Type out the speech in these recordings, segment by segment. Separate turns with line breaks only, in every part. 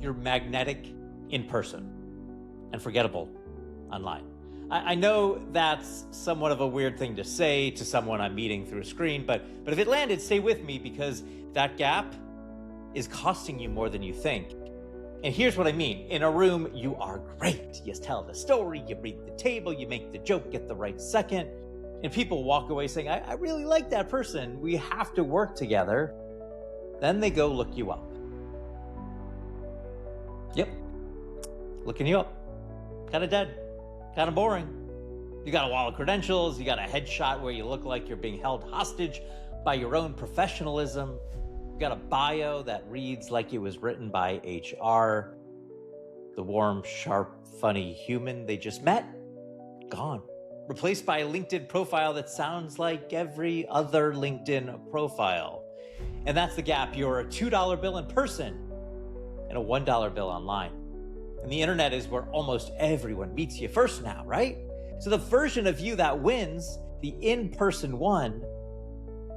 you're magnetic in person and forgettable online. I know that's somewhat of a weird thing to say to someone I'm meeting through a screen, but if it landed, stay with me, because that gap is costing you more than you think. And here's what I mean. In a room, you are great. You tell the story, you read the table, you make the joke at the right second, and people walk away saying, I really like that person. We have to work together. Then they go look you up. Yep, looking you up. Kind of dead, kind of boring. You got a wall of credentials, you got a headshot where you look like you're being held hostage by your own professionalism. You got a bio that reads like it was written by HR. The warm, sharp, funny human they just met, gone. Replaced by a LinkedIn profile that sounds like every other LinkedIn profile. And that's the gap. You're a $2 bill in person and a $1 bill online. And the internet is where almost everyone meets you first now, right? So the version of you that wins, the in-person one,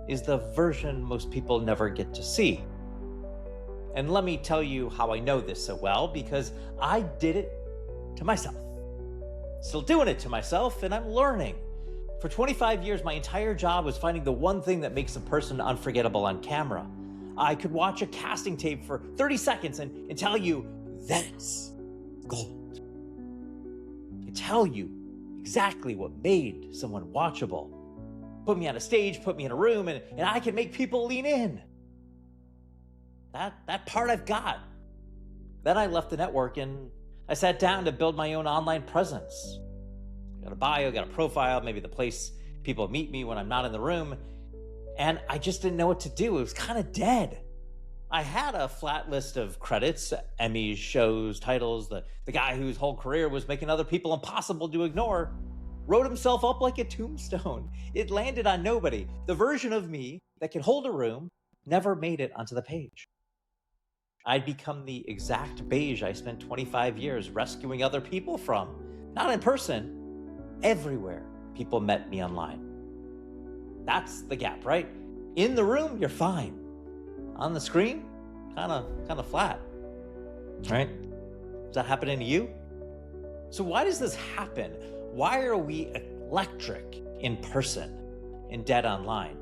is the version most people never get to see. And let me tell you how I know this so well, because I did it to myself. Still doing it to myself, and I'm learning. For 25 years, my entire job was finding the one thing that makes a person unforgettable on camera. I could watch a casting tape for 30 seconds and tell you, that's gold. I could tell you exactly what made someone watchable. Put me on a stage, put me in a room, and I can make people lean in. That part I've got. Then I left the network and I sat down to build my own online presence. Got a bio, got a profile, maybe the place people meet me when I'm not in the room. And I just didn't know what to do. It was kind of dead. I had a flat list of credits, Emmys, shows, titles. The guy whose whole career was making other people impossible to ignore wrote himself up like a tombstone. It landed on nobody. The version of me that could hold a room never made it onto the page. I'd become the exact beige I spent 25 years rescuing other people from. Not in person, everywhere people met me online. That's the gap, right? In the room, you're fine. On the screen, kind of flat, right? Is that happening to you? So why does this happen? Why are we electric in person and dead online?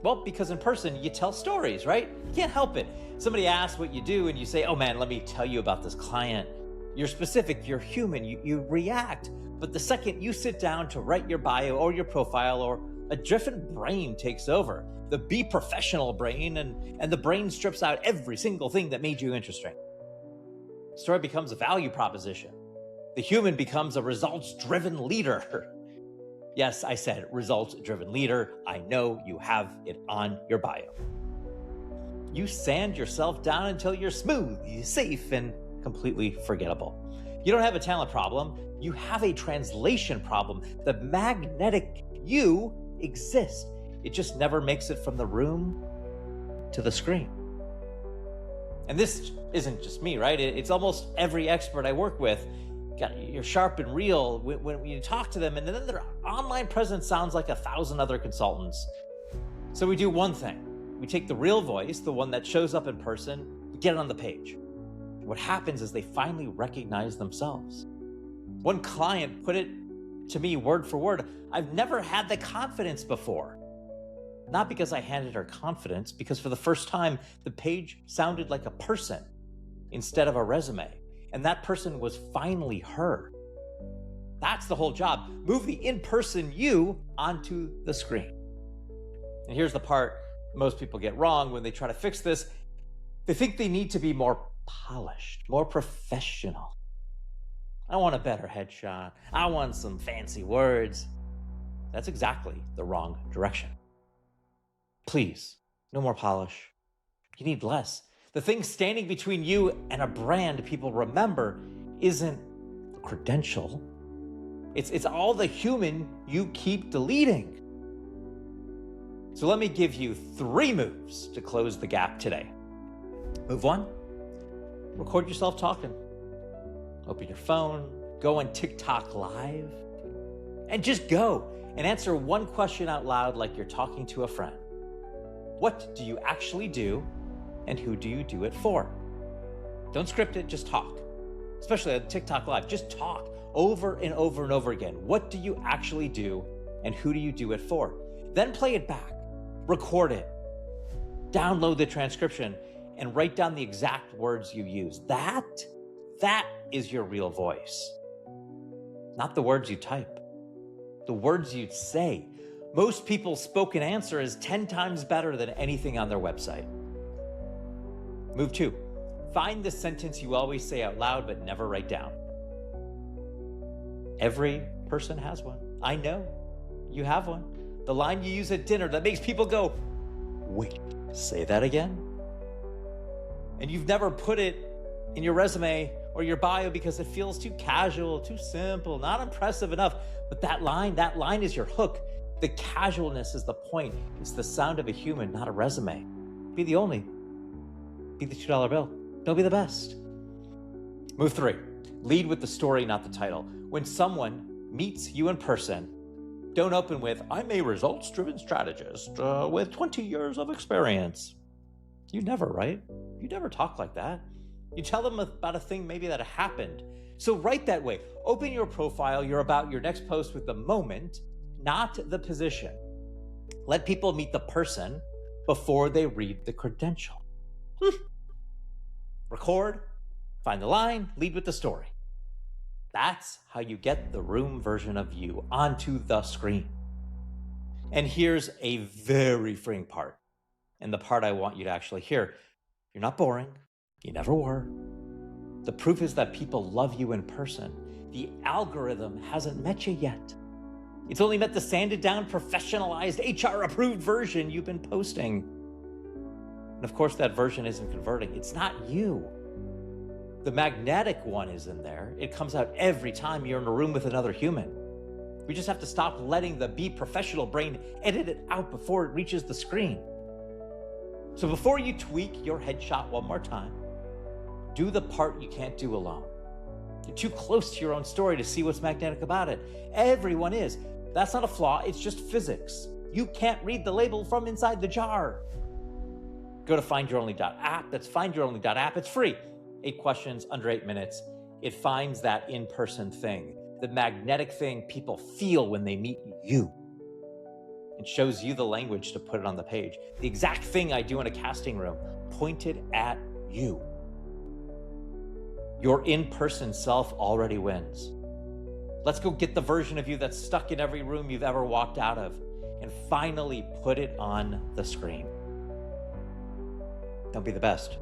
Well, because in person, you tell stories, right? You can't help it. Somebody asks what you do and you say, oh man, let me tell you about this client. You're specific, you're human, you react. But the second you sit down to write your bio or your profile, or a different brain takes over, the be professional brain, and the brain strips out every single thing that made you interesting. The story becomes a value proposition. The human becomes a results-driven leader. Yes, I said results-driven leader. I know you have it on your bio. You sand yourself down until you're smooth, you're safe, and completely forgettable. You don't have a talent problem. You have a translation problem. The magnetic you exists. It just never makes it from the room to the screen. And this isn't just me, right? It's almost every expert I work with. You're sharp and real when you talk to them, and then their online presence sounds like 1,000 other consultants. So we do one thing. We take the real voice, the one that shows up in person, get it on the page. What happens is they finally recognize themselves. One client put it to me word for word, I've never had the confidence before. Not because I handed her confidence, because for the first time, the page sounded like a person instead of a resume. And that person was finally her. That's the whole job. Move the in-person you onto the screen. And here's the part most people get wrong when they try to fix this. They think they need to be more polished, more professional. I want a better headshot. I want some fancy words. That's exactly the wrong direction. Please, no more polish. You need less. The thing standing between you and a brand people remember isn't the credential. It's all the human you keep deleting. So let me give you 3 moves to close the gap today. Move 1, record yourself talking. Open your phone, go on TikTok live, and just go and answer one question out loud like you're talking to a friend. What do you actually do, and who do you do it for? Don't script it, just talk. Especially on TikTok Live, just talk over and over and over again. What do you actually do and who do you do it for? Then play it back, record it, download the transcription, and write down the exact words you use. That is your real voice. Not the words you type, the words you say. Most people's spoken answer is 10 times better than anything on their website. Move 2. Find the sentence you always say out loud but never write down. Every person has one. I know. You have one. The line you use at dinner that makes people go, wait, say that again? And you've never put it in your resume or your bio because it feels too casual, too simple, not impressive enough. But that line is your hook. The casualness is the point. It's the sound of a human, not a resume. Be the only. Be the $2 bill. Don't be the best. Move 3. Lead with the story, not the title. When someone meets you in person, don't open with, I'm a results-driven strategist with 20 years of experience. You never, right? You never talk like that. You tell them about a thing maybe that happened. So write that way. Open your profile. You're about your next post with the moment, not the position. Let people meet the person before they read the credential. Record, find the line, lead with the story. That's how you get the room version of you onto the screen. And here's a very freeing part, and the part I want you to actually hear. You're not boring. You never were. The proof is that people love you in person. The algorithm hasn't met you yet. It's only met the sanded down, professionalized, HR-approved version you've been posting. And of course, that version isn't converting. It's not you. The magnetic one is in there. It comes out every time you're in a room with another human. We just have to stop letting the be professional brain edit it out before it reaches the screen. So before you tweak your headshot one more time, do the part you can't do alone. You're too close to your own story to see what's magnetic about it. Everyone is. That's not a flaw, it's just physics. You can't read the label from inside the jar. Go to findyouronly.app. That's findyouronly.app. It's free. 8 questions, under 8 minutes. It finds that in-person thing, the magnetic thing people feel when they meet you. It shows you the language to put it on the page. The exact thing I do in a casting room, pointed at you. Your in-person self already wins. Let's go get the version of you that's stuck in every room you've ever walked out of and finally put it on the screen. Don't be the best.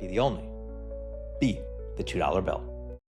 Be the only. Be the $2 bill.